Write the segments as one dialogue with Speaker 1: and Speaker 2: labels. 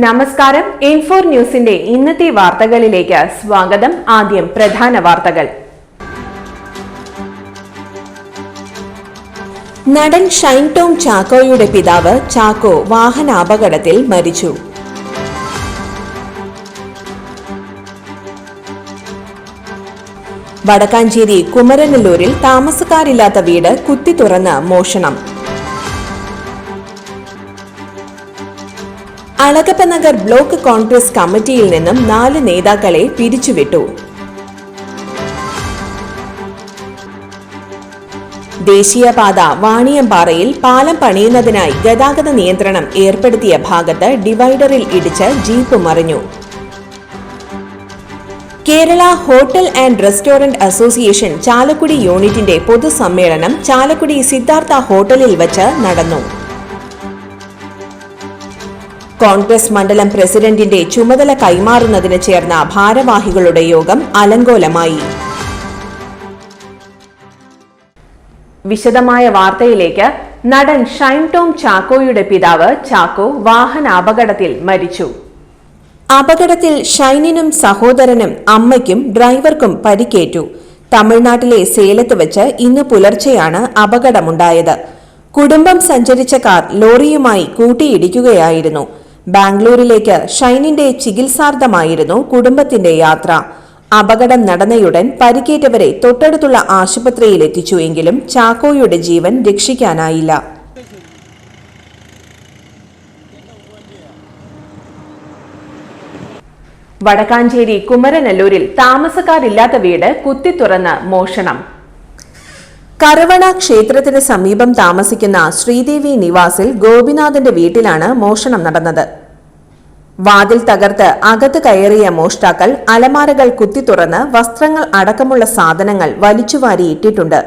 Speaker 1: നമസ്കാരം. ഇൻഫോർ ന്യൂസിന്റെ ഇന്നത്തെ വാർത്തകളിലേക്ക് സ്വാഗതം. ആദ്യം പ്രധാന വാർത്തകൾ. നടൻ ഷൈൻ ടോം ചാക്കോയുടെ പിതാവ് ചാക്കോ വാഹനാപകടത്തിൽ മരിച്ചു. വടക്കാഞ്ചേരി കുമരനെല്ലൂരിൽ താമസക്കാരില്ലാത്ത വീട് കുത്തി തുറന്ന് മോഷണം. അളഗപ്പനഗർ ബ്ലോക്ക് കോൺഗ്രസ് കമ്മിറ്റിയിൽ നിന്നും 4 നേതാക്കളെ പിരിച്ചുവിട്ടു. ദേശീയപാത വാണിയമ്പാറയിൽ പാലം പണിയുന്നതിനായി ഗതാഗത നിയന്ത്രണം ഏർപ്പെടുത്തിയ ഭാഗത്ത് ഡിവൈഡറിൽ ഇടിച്ച് ജീപ്പ് മറിഞ്ഞു. Kerala hotel and restaurant association Chalakudy യൂണിറ്റിന്റെ പൊതുസമ്മേളനം ചാലക്കുടി സിദ്ധാർത്ഥ ഹോട്ടലിൽ വച്ച് നടന്നു. കോൺഗ്രസ് മണ്ഡലം പ്രസിഡന്റിന്റെ ചുമതല കൈമാറുന്നതിന് ചേർന്ന ഭാരവാഹികളുടെ യോഗം അലങ്കോലമായി. വിശദമായ വാർത്തയിലേക്ക്. നടൻ ഷൈൻ ടോം ചാക്കോയുടെ പിതാവ് ചാക്കോ വാഹനാപകടത്തിൽ മരിച്ചു. അപകടത്തിൽ ഷൈനിനും സഹോദരനും അമ്മയ്ക്കും ഡ്രൈവർക്കും പരിക്കേറ്റു. തമിഴ്നാട്ടിലെ സേലത്ത് വെച്ച് ഇന്ന് പുലർച്ചെയാണ് അപകടമുണ്ടായത്. കുടുംബം സഞ്ചരിച്ച കാർ ലോറിയുമായി കൂട്ടിയിടിക്കുകയായിരുന്നു. ബാംഗ്ലൂരിലേക്ക് ഷൈനിന്റെ ചികിത്സാർത്ഥമായിരുന്നു കുടുംബത്തിന്റെ യാത്ര. അപകടം നടന്നയുടൻ പരിക്കേറ്റവരെ തൊട്ടടുത്തുള്ള ആശുപത്രിയിൽ എത്തിച്ചുവെങ്കിലും ചാക്കോയുടെ ജീവൻ രക്ഷിക്കാനായില്ല. വടക്കാഞ്ചേരി കുമരനെല്ലൂരിൽ താമസക്കാരില്ലാത്ത വീട് കുത്തിത്തുറന്ന് മോഷണം. കരവണ ക്ഷേത്രത്തിന് സമീപം താമസിക്കുന്ന ശ്രീദേവി നിവാസിൽ ഗോപിനാഥന്റെ വീട്ടിലാണ് മോഷണം നടന്നത്. വാതിൽ തകർത്ത് അകത്ത് കയറിയ മോഷ്ടാക്കൾ അലമാരകൾ കുത്തിത്തുറന്ന് വസ്ത്രങ്ങൾ അടക്കമുള്ള സാധനങ്ങൾ വലിച്ചുവാരി ഇട്ടിട്ടുണ്ട്.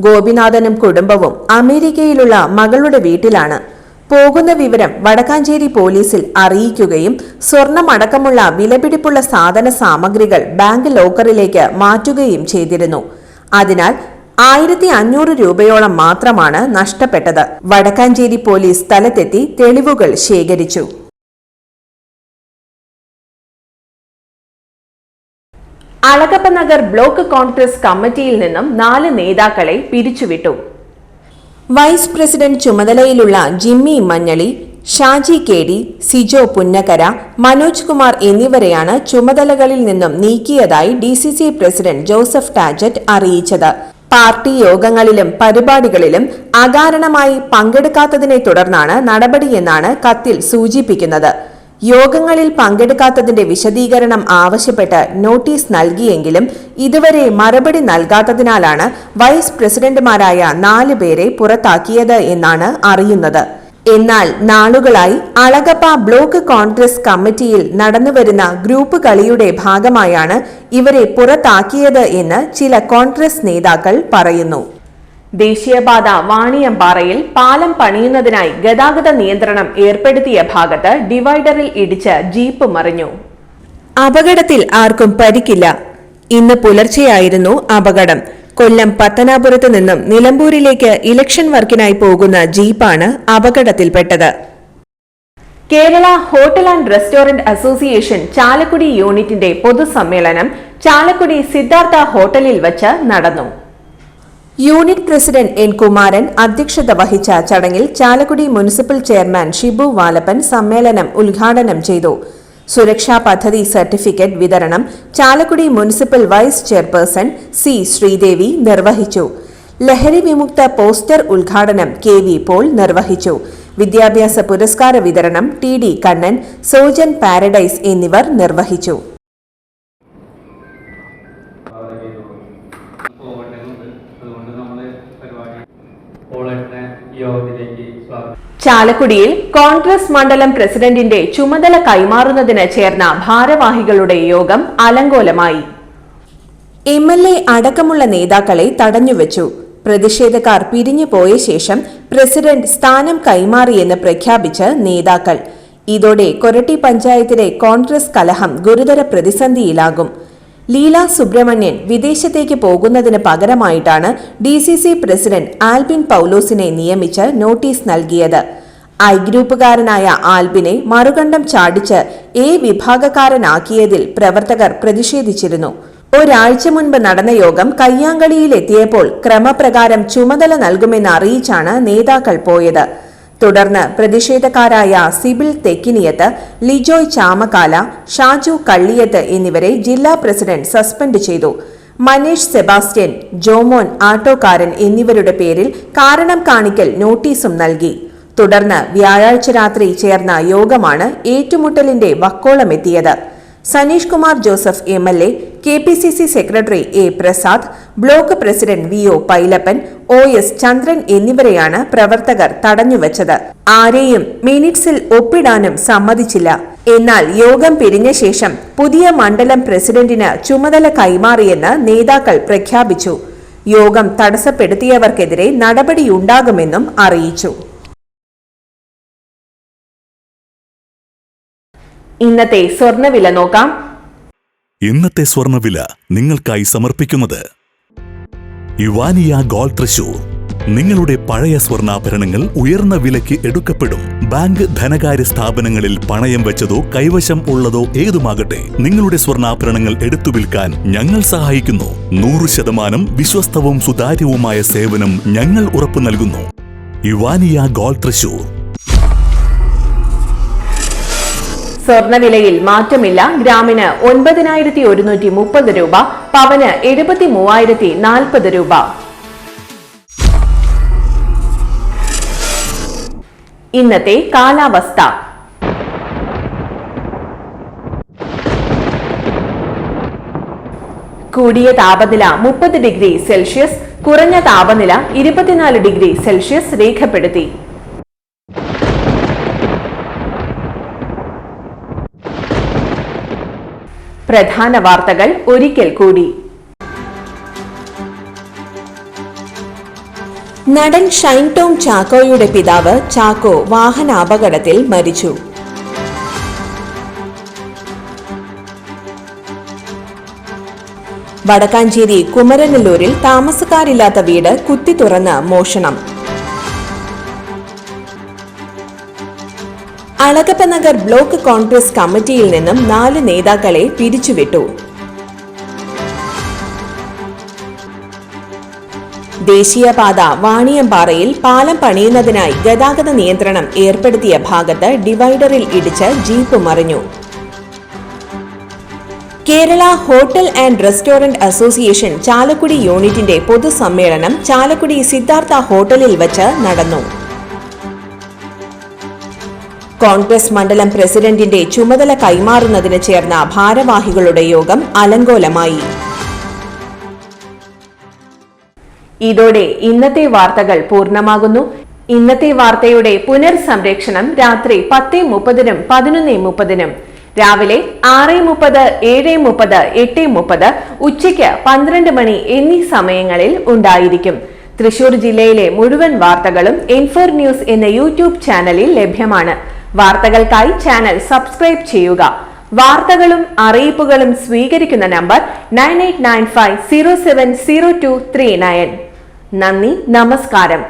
Speaker 1: ഗോപിനാഥനും കുടുംബവും അമേരിക്കയിലുള്ള മകളുടെ വീട്ടിലാണ്. പോകുന്ന വിവരം വടക്കാഞ്ചേരി പോലീസിൽ അറിയിക്കുകയും സ്വർണം അടക്കമുള്ള വിലപിടിപ്പുള്ള സാധന സാമഗ്രികൾ ബാങ്ക് ലോക്കറിലേക്ക് മാറ്റുകയും ചെയ്തിരുന്നു. അതിനാൽ 1500 രൂപയോളം മാത്രമാണ് നഷ്ടപ്പെട്ടത്. വടക്കാഞ്ചേരി പോലീസ് സ്ഥലത്തെത്തി തെളിവുകൾ ശേഖരിച്ചു. അളഗപ്പനഗർ ബ്ലോക്ക് കോൺഗ്രസ് കമ്മിറ്റിയിൽ നിന്നും 4 നേതാക്കളെ പിരിച്ചുവിട്ടു. വൈസ് പ്രസിഡന്റ് ചുമതലയിലുള്ള ജിമ്മി മഞ്ഞളി, ഷാജി കേടി, സിജോ പുന്നക്കര, മനോജ് കുമാർ എന്നിവരെയാണ് ചുമതലകളിൽ നിന്നും നീക്കിയതായി DCC പ്രസിഡന്റ് ജോസഫ് ടാജറ്റ് അറിയിച്ചത്. പാർട്ടി യോഗങ്ങളിലും പരിപാടികളിലും അകാരണമായി പങ്കെടുക്കാത്തതിനെ തുടർന്നാണ് നടപടിയെന്നാണ് കത്തിൽ സൂചിപ്പിക്കുന്നത്. യോഗങ്ങളിൽ പങ്കെടുക്കാത്തതിന്റെ വിശദീകരണം ആവശ്യപ്പെട്ട് നോട്ടീസ് നൽകിയെങ്കിലും ഇതുവരെ മറുപടി നൽകാത്തതിനാലാണ് വൈസ് പ്രസിഡന്റുമാരായ 4 പേരെ പുറത്താക്കിയത് എന്നാണ് അറിയുന്നത്. എന്നാൽ നാളുകളായി അളഗപ്പ ബ്ലോക്ക് കോൺഗ്രസ് കമ്മിറ്റിയിൽ നടന്നുവരുന്ന ഗ്രൂപ്പ് കളിയുടെ ഭാഗമായാണ് ഇവരെ പുറത്താക്കിയത് എന്ന് ചില കോൺഗ്രസ് നേതാക്കൾ പറയുന്നു. ദേശീയപാത വാണിയമ്പാറയിൽ പാലം പണിയുന്നതിനായി ഗതാഗത നിയന്ത്രണം ഏർപ്പെടുത്തിയ ഭാഗത്ത് ഡിവൈഡറിൽ ഇടിച്ച് ജീപ്പ് മറിഞ്ഞു. അപകടത്തിൽ ആർക്കും പരിക്കില്ല. ഇന്ന് പുലർച്ചെയായിരുന്നു അപകടം. കൊല്ലം പത്തനാപുരത്ത് നിന്നും നിലമ്പൂരിലേക്ക് ഇലക്ഷൻ വർക്കിനായി പോകുന്ന ജീപ്പാണ് അപകടത്തിൽപ്പെട്ടത്. Kerala hotel and restaurant association Chalakudy യൂണിറ്റിന്റെ പൊതുസമ്മേളനം ചാലക്കുടി സിദ്ധാർത്ഥ ഹോട്ടലിൽ വച്ച് നടന്നു. Unit president N. കുമാരൻ അധ്യക്ഷത വഹിച്ച ചടങ്ങിൽ ചാലക്കുടി മുനിസിപ്പൽ ചെയർമാൻ ഷിബു വാലപ്പൻ സമ്മേളനം ഉദ്ഘാടനം ചെയ്തു. സുരക്ഷാ പദ്ധതി സർട്ടിഫിക്കറ്റ് വിതരണം Chalakudy municipal vice chairperson C. Sreedevi നിർവഹിച്ചു. ലഹരി വിമുക്ത പോസ്റ്റർ ഉദ്ഘാടനം KV പോൾ നിർവഹിച്ചു. വിദ്യാഭ്യാസ പുരസ്കാര വിതരണം TD കണ്ണൻ, സോജൻ പാരഡൈസ് എന്നിവർ നിർവഹിച്ചു. ചാലക്കുടിയിൽ കോൺഗ്രസ് മണ്ഡലം പ്രസിഡന്റിന്റെ ചുമതല കൈമാറുന്നതിന് ചേർന്ന ഭാരവാഹികളുടെ യോഗം അലങ്കോലമായി. MLA അടക്കമുള്ള നേതാക്കളെ തടഞ്ഞുവച്ചു. പ്രതിഷേധക്കാർ പിരിഞ്ഞുപോയ ശേഷം പ്രസിഡന്റ് സ്ഥാനം കൈമാറിയെന്ന് പ്രഖ്യാപിച്ച് നേതാക്കൾ. ഇതോടെ കൊരട്ടി പഞ്ചായത്തിലെ കോൺഗ്രസ് കലഹം ഗുരുതര പ്രതിസന്ധിയിലാകും. ലീല സുബ്രഹ്മണ്യൻ വിദേശത്തേക്ക് പോകുന്നതിന് പകരമായിട്ടാണ് DCC പ്രസിഡന്റ് ആൽബിൻ പൗലോസിനെ നിയമിച്ച് നോട്ടീസ് നൽകിയത്. ഐ ഗ്രൂപ്പുകാരനായ ആൽബിനെ മറുകണ്ഠം ചാടിച്ച് എ വിഭാഗക്കാരനാക്കിയതിൽ പ്രവർത്തകർ പ്രതിഷേധിച്ചിരുന്നു. ഒരാഴ്ച മുൻപ് നടന്ന യോഗം കയ്യാങ്കളിയിലെത്തിയപ്പോൾ ക്രമപ്രകാരം ചുമതല നൽകുമെന്ന് അറിയിച്ചാണ് നേതാക്കൾ പോയത്. തുടർന്ന് പ്രതിഷേധക്കാരായ സിബിൽ തെക്കിനിയത്ത്, ലിജോയ് ചാമക്കാല, ഷാജു കള്ളിയത്ത് എന്നിവരെ ജില്ലാ പ്രസിഡന്റ് സസ്പെൻഡ് ചെയ്തു. മനീഷ് സെബാസ്റ്റ്യൻ, ജോമോൻ ആട്ടോക്കാരൻ എന്നിവരുടെ പേരിൽ കാരണം കാണിക്കൽ നോട്ടീസും നൽകി. തുടർന്ന് വ്യാഴാഴ്ച രാത്രി ചേർന്ന യോഗമാണ് ഏറ്റുമുട്ടലിന്റെ വക്കോളമെത്തിയത്. Saneesh Kumar Joseph MLA, KPCC secretary A Prasad, block president VO Pailappan, OS Chandran എന്നിവരെയാണ് പ്രവർത്തകർ തടഞ്ഞുവച്ചത്. ആരെയും മിനിറ്റ്സിൽ ഒപ്പിടാനും സമ്മതിച്ചില്ല. എന്നാൽ യോഗം പിരിഞ്ഞ ശേഷം പുതിയ മണ്ഡലം പ്രസിഡന്റിന് ചുമതല കൈമാറിയെന്ന് നേതാക്കൾ പ്രഖ്യാപിച്ചു. യോഗം തടസ്സപ്പെടുത്തിയവർക്കെതിരെ നടപടിയുണ്ടാകുമെന്നും അറിയിച്ചു. ഇന്നത്തെ സ്വർണ്ണവില നോക്കാം.
Speaker 2: ഇന്നത്തെ സ്വർണ്ണവില നിങ്ങൾക്കായി സമർപ്പിക്കുന്നത് ഇവാനിയ ഗോൾഡ് തൃശൂർ. നിങ്ങളുടെ പഴയ സ്വർണ്ണാഭരണങ്ങൾ ഉയർന്ന വിലയ്ക്ക് എടുക്കപ്പെടും. ബാങ്ക്, ധനകാര്യ സ്ഥാപനങ്ങളിൽ പണയം വെച്ചതോ കൈവശം ഉള്ളതോ ഏതുമാകട്ടെ, നിങ്ങളുടെ സ്വർണ്ണാഭരണങ്ങൾ എടുത്തു വിൽക്കാൻ ഞങ്ങൾ സഹായിക്കുന്നു. 100% വിശ്വസ്തവും സുതാര്യവുമായ സേവനം ഞങ്ങൾ ഉറപ്പു നൽകുന്നു. ഇവാനിയ ഗോൾഡ് തൃശൂർ.
Speaker 1: സ്വർണ്ണവിലയിൽ മാറ്റമില്ല. ഗ്രാമിന് 9,130 രൂപ, പവന് 73,040 രൂപ. ഇന്നത്തെ കാലാവസ്ഥ. കൂടിയ താപനില 30 ഡിഗ്രി സെൽഷ്യസ്, കുറഞ്ഞ താപനില 24 ഡിഗ്രി സെൽഷ്യസ് രേഖപ്പെടുത്തി. പ്രധാന വാർത്തകൾ ഒരിക്കൽ കൂടി. നടൻ ഷൈൻ ടോം ചാക്കോയുടെ പിതാവ് ചാക്കോ വാഹനാപകടത്തിൽ മരിച്ചു. വടക്കാഞ്ചേരി കുമരനെല്ലൂരിൽ താമസക്കാരില്ലാത്ത വീട് കുത്തി തുറന്ന് മോഷണം. അളഗപ്പ നഗർ ബ്ലോക്ക് കോൺഗ്രസ് കമ്മിറ്റിയിൽ നിന്നും 4 നേതാക്കളെ പിരിച്ചുവിട്ടു. ദേശീയപാത വാണിയമ്പാറയിൽ പാലം പണിയുന്നതിനായി ഗതാഗത നിയന്ത്രണം ഏർപ്പെടുത്തിയ ഭാഗത്ത് ഡിവൈഡറിൽ ഇടിച്ച് ജീപ്പ് മറിഞ്ഞു. Kerala hotel and restaurant association Chalakudy യൂണിറ്റിന്റെ പൊതുസമ്മേളനം ചാലക്കുടി സിദ്ധാർത്ഥ ഹോട്ടലിൽ വച്ച് നടന്നു. കോൺഗ്രസ് മണ്ഡലം പ്രസിഡന്റിന്റെ ചുമതല കൈമാറുന്നതിന് ചേർന്ന ഭാരവാഹികളുടെ യോഗം അലങ്കോലമായി. ഇതോടെ ഇന്നത്തെ വാർത്തകൾ പൂർണ്ണമാകുന്നു. ഇന്നത്തെ വാർത്തയുടെ പുനർസംപ്രേക്ഷണം രാത്രി 10:30-നും 11:30-നും, രാവിലെ 6:30, 7:30, 8:30, ഉച്ചയ്ക്ക് 12 മണി എന്നീ സമയങ്ങളിൽ ഉണ്ടായിരിക്കും. തൃശൂർ ജില്ലയിലെ മുഴുവൻ വാർത്തകളും N4 ന്യൂസ് എന്ന യൂട്യൂബ് ചാനലിൽ ലഭ്യമാണ്. വാർത്തകൾക്കായി ചാനൽ സബ്സ്ക്രൈബ് ചെയ്യുക. വാർത്തകളും അറിയിപ്പുകളും സ്വീകരിക്കുന്ന നമ്പർ 9895070239. നന്ദി, നമസ്കാരം.